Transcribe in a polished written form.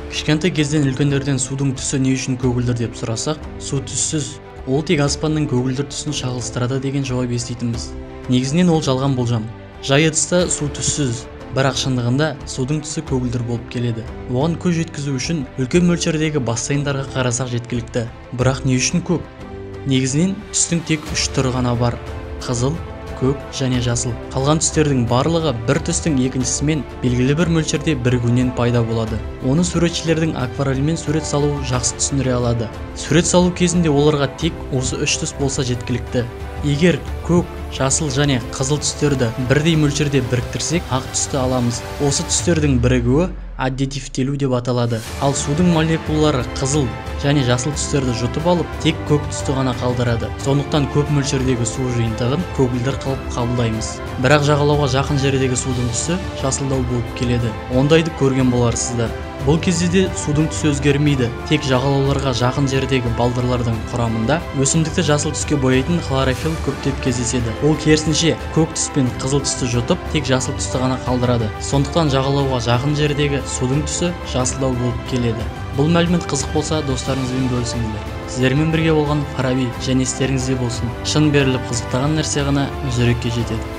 Кішкентай кезден үлкендерден судың түсі не үшін көгілдір деп сұрасақ, су түссіз, ол тек аспанның көгілдір түсін шағылыстырады деген жауап еститінбіз. Негізінен ол жалған болжам. Жай ыдыста су түссіз, бірақ шындығында судың түсі көгілдір болып келеді. Оған көз жеткізу үшін үлкен мөлшердегі бассейндарға қарасақ жеткілікті. Бірақ не үшін көк? Негізінен түстің тек 3 түрі ғана бар: қызыл, көк және жасыл. Қалған түстердің барлығы бір түстің екіншісімен белгілі бір мөлшерде бірігуінен пайда болады. Оны суретшілердің акварельмен сурет салуы жақсы түсіндіре алады. Сурет салу кезінде оларға тек осы 3 түс болса жеткілікті. Егер көк, жасыл және қызыл түстерді бірдей мөлшерде біріктірсек, ақ түсті аламыз. Осы түстердің бірігуі аддитивтелу деп аталады. Ал судың молекулалары қызыл және жасыл түстерді жұтып алып, тек көк түсті ғана қалдырады. Сондықтан көп мөлшердегі су жиынтығын көгілдір қылып қабылдаймыз. Бірақ жағалауға жақын жердегі судың түсі жасылдау болып келеді. Ондайды көрген боларсыздар. Бұл кезде де судың түсі өзгермейді. Тек жағалауларға жақын жердегі балдырлардың құрамында өсімдікті жасыл түске бояйтын хлорофилл көптеп кездеседі. Ол керісінше көк түс пен қызыл түсті жұтып, тек жасыл түсті ғана қалдырады. Сондықтан жағалауға жақын жердегі судың түсі жасылдау болып келеді. Бұл мәлімет қызық болса, достарыңызбен бөлісіңіздер. Сіздермен бірге болған Фараби және естеріңізде болсын. Шын беріліп қызықтаған нәрсе ғана жүрекке жетеді.